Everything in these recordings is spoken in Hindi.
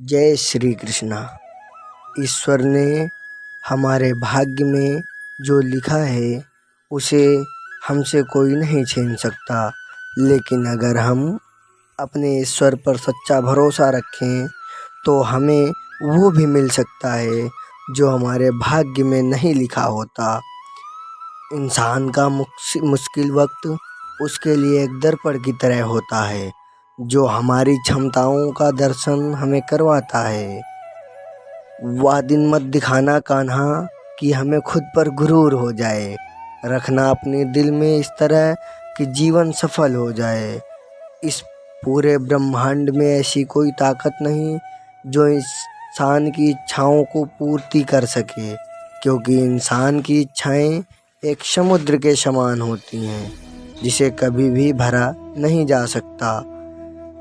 जय श्री कृष्णा। ईश्वर ने हमारे भाग्य में जो लिखा है उसे हमसे कोई नहीं छीन सकता, लेकिन अगर हम अपने ईश्वर पर सच्चा भरोसा रखें तो हमें वो भी मिल सकता है जो हमारे भाग्य में नहीं लिखा होता। इंसान का मुश्किल वक्त उसके लिए एक दर्पण की तरह होता है जो हमारी क्षमताओं का दर्शन हमें करवाता है। वह दिन मत दिखाना कान्हा कि हमें खुद पर गुरूर हो जाए, रखना अपने दिल में इस तरह कि जीवन सफल हो जाए। इस पूरे ब्रह्मांड में ऐसी कोई ताकत नहीं जो इंसान की इच्छाओं को पूर्ति कर सके, क्योंकि इंसान की इच्छाएं एक समुद्र के समान होती हैं जिसे कभी भी भरा नहीं जा सकता।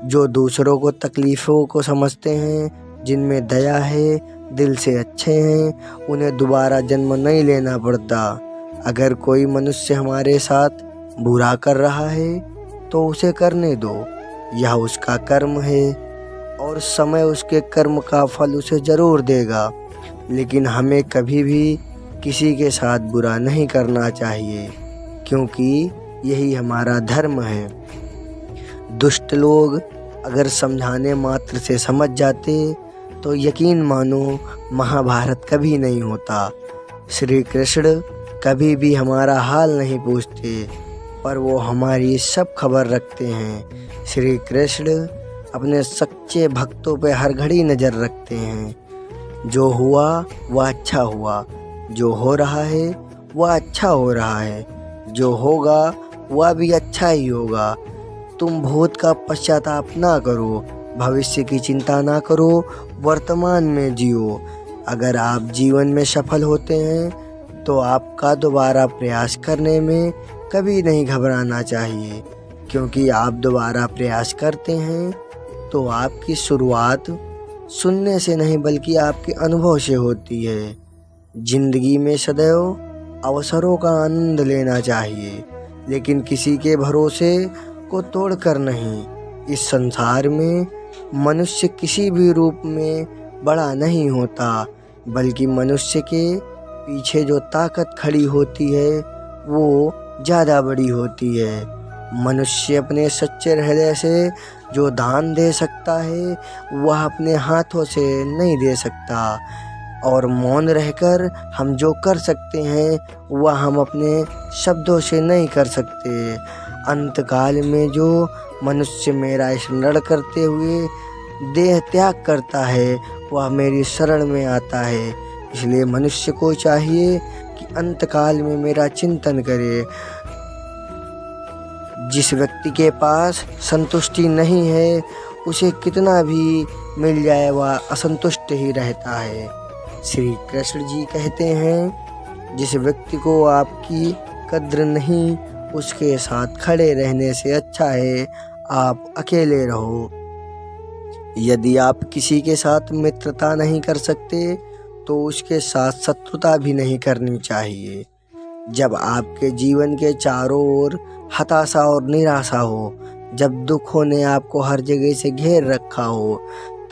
जो दूसरों को तकलीफ़ों को समझते हैं, जिनमें दया है, दिल से अच्छे हैं, उन्हें दोबारा जन्म नहीं लेना पड़ता। अगर कोई मनुष्य हमारे साथ बुरा कर रहा है तो उसे करने दो, यह उसका कर्म है और समय उसके कर्म का फल उसे ज़रूर देगा। लेकिन हमें कभी भी किसी के साथ बुरा नहीं करना चाहिए, क्योंकि यही हमारा धर्म है। दुष्ट लोग अगर समझाने मात्र से समझ जाते तो यकीन मानो महाभारत कभी नहीं होता। श्री कृष्ण कभी भी हमारा हाल नहीं पूछते, पर वो हमारी सब खबर रखते हैं। श्री कृष्ण अपने सच्चे भक्तों पे हर घड़ी नज़र रखते हैं। जो हुआ वह अच्छा हुआ, जो हो रहा है वह अच्छा हो रहा है, जो होगा वह भी अच्छा ही होगा। तुम भूत का पश्चाताप ना करो, भविष्य की चिंता ना करो, वर्तमान में जियो। अगर आप जीवन में सफल होते हैं तो आपका दोबारा प्रयास करने में कभी नहीं घबराना चाहिए, क्योंकि आप दोबारा प्रयास करते हैं तो आपकी शुरुआत सुनने से नहीं बल्कि आपके अनुभव से होती है। जिंदगी में सदैव अवसरों का आनंद लेना चाहिए, लेकिन किसी के भरोसे को तोड़कर नहीं। इस संसार में मनुष्य किसी भी रूप में बड़ा नहीं होता, बल्कि मनुष्य के पीछे जो ताकत खड़ी होती है वो ज़्यादा बड़ी होती है। मनुष्य अपने सच्चे हृदय से जो दान दे सकता है वह अपने हाथों से नहीं दे सकता, और मौन रहकर हम जो कर सकते हैं वह हम अपने शब्दों से नहीं कर सकते। अंतकाल में जो मनुष्य मेरा स्मरण करते हुए देह त्याग करता है वह मेरी शरण में आता है। इसलिए मनुष्य को चाहिए कि अंतकाल में मेरा चिंतन करे। जिस व्यक्ति के पास संतुष्टि नहीं है उसे कितना भी मिल जाए वह असंतुष्ट ही रहता है। श्री कृष्ण जी कहते हैं, जिस व्यक्ति को आपकी कद्र नहीं उसके साथ खड़े रहने से अच्छा है आप अकेले रहो। यदि आप किसी के साथ मित्रता नहीं कर सकते तो उसके साथ शत्रुता भी नहीं करनी चाहिए। जब आपके जीवन के चारों ओर हताशा और निराशा हो, जब दुखों ने आपको हर जगह से घेर रखा हो,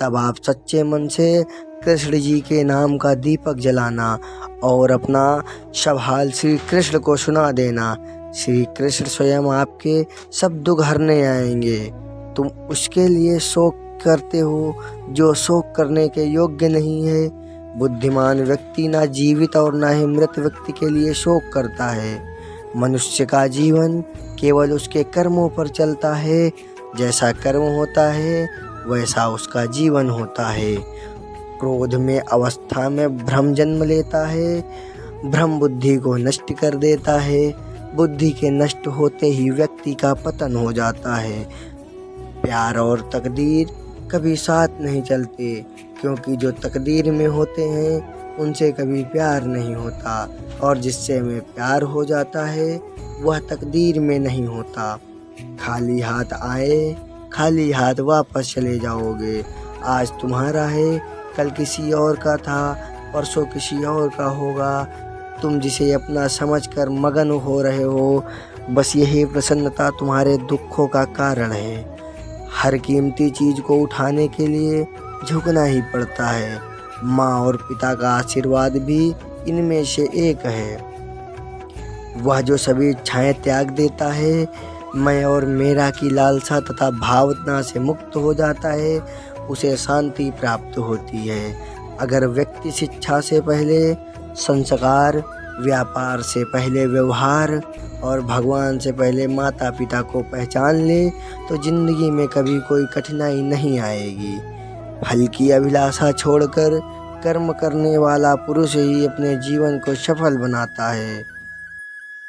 तब आप सच्चे मन से कृष्ण जी के नाम का दीपक जलाना और अपना सब हाल श्री कृष्ण को सुना देना। श्री कृष्ण स्वयं आपके सब दुख हरने आएंगे। तुम उसके लिए शोक करते हो जो शोक करने के योग्य नहीं है। बुद्धिमान व्यक्ति ना जीवित और ना ही मृत व्यक्ति के लिए शोक करता है। मनुष्य का जीवन केवल उसके कर्मों पर चलता है। जैसा कर्म होता है वैसा उसका जीवन होता है। क्रोध में अवस्था में भ्रम जन्म लेता है, भ्रम बुद्धि को नष्ट कर देता है, बुद्धि के नष्ट होते ही व्यक्ति का पतन हो जाता है। प्यार और तकदीर कभी साथ नहीं चलते, क्योंकि जो तकदीर में होते हैं उनसे कभी प्यार नहीं होता, और जिससे हमें प्यार हो जाता है वह तकदीर में नहीं होता। खाली हाथ आए खाली हाथ वापस चले जाओगे। आज तुम्हारा है, कल किसी और का था, परसों किसी और का होगा। तुम जिसे अपना समझकर मगन हो रहे हो, बस यही प्रसन्नता तुम्हारे दुखों का कारण है। हर कीमती चीज़ को उठाने के लिए झुकना ही पड़ता है। माँ और पिता का आशीर्वाद भी इनमें से एक है। वह जो सभी इच्छाएं त्याग देता है, मैं और मेरा की लालसा तथा भावना से मुक्त हो जाता है, उसे शांति प्राप्त होती है। अगर व्यक्ति शिक्षा से पहले संस्कार, व्यापार से पहले व्यवहार और भगवान से पहले माता पिता को पहचान ले तो जिंदगी में कभी कोई कठिनाई नहीं आएगी। फल की अभिलाषा छोड़कर कर्म करने वाला पुरुष ही अपने जीवन को सफल बनाता है।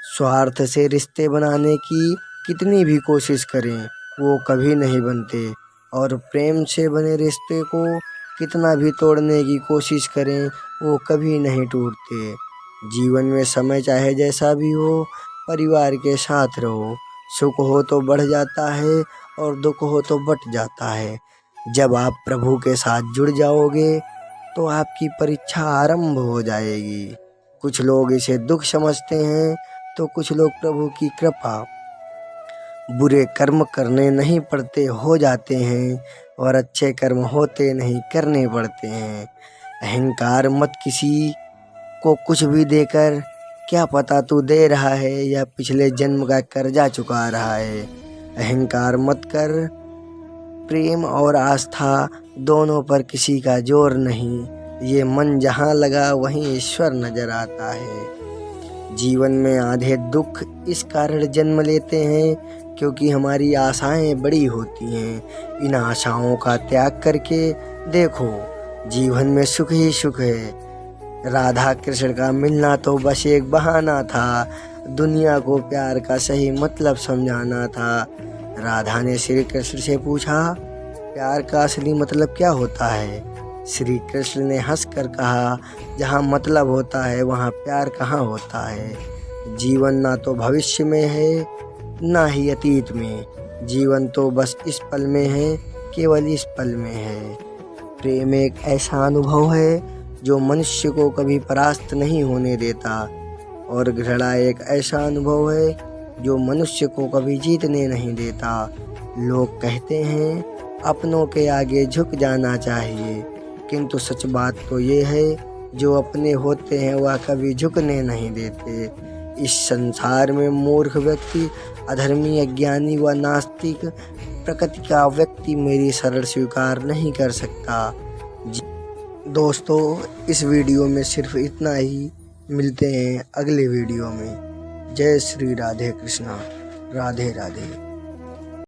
स्वार्थ से रिश्ते बनाने की कितनी भी कोशिश करें वो कभी नहीं बनते, और प्रेम से बने रिश्ते को कितना भी तोड़ने की कोशिश करें वो कभी नहीं टूटते। जीवन में समय चाहे जैसा भी हो, परिवार के साथ रहो। सुख हो तो बढ़ जाता है और दुख हो तो बट जाता है। जब आप प्रभु के साथ जुड़ जाओगे तो आपकी परीक्षा आरंभ हो जाएगी। कुछ लोग इसे दुख समझते हैं तो कुछ लोग प्रभु की कृपा। बुरे कर्म करने नहीं पड़ते, हो जाते हैं, और अच्छे कर्म होते नहीं, करने पड़ते हैं। अहंकार मत किसी को कुछ भी देकर, क्या पता तू दे रहा है या पिछले जन्म का कर्जा चुका रहा है। अहंकार मत कर। प्रेम और आस्था दोनों पर किसी का जोर नहीं, ये मन जहाँ लगा वहीं ईश्वर नजर आता है। जीवन में आधे दुख इस कारण जन्म लेते हैं क्योंकि हमारी आशाएं बड़ी होती हैं। इन आशाओं का त्याग करके देखो, जीवन में सुख ही सुख है। राधा कृष्ण का मिलना तो बस एक बहाना था, दुनिया को प्यार का सही मतलब समझाना था। राधा ने श्री कृष्ण से पूछा, प्यार का असली मतलब क्या होता है? श्री कृष्ण ने हंसकर कहा, जहाँ मतलब होता है वहाँ प्यार कहाँ होता है। जीवन ना तो भविष्य में है ना ही अतीत में, जीवन तो बस इस पल में है, केवल इस पल में है। प्रेम एक ऐसा अनुभव है जो मनुष्य को कभी परास्त नहीं होने देता, और घृणा एक ऐसा अनुभव है जो मनुष्य को कभी जीतने नहीं देता। लोग कहते हैं अपनों के आगे झुक जाना चाहिए, किंतु सच बात तो ये है जो अपने होते हैं वह कभी झुकने नहीं देते। इस संसार में मूर्ख व्यक्ति, अधर्मी, अज्ञानी व नास्तिक प्रकृति का व्यक्ति मेरी शरण स्वीकार नहीं कर सकता। दोस्तों, इस वीडियो में सिर्फ इतना ही। मिलते हैं अगले वीडियो में। जय श्री राधे कृष्णा। राधे राधे।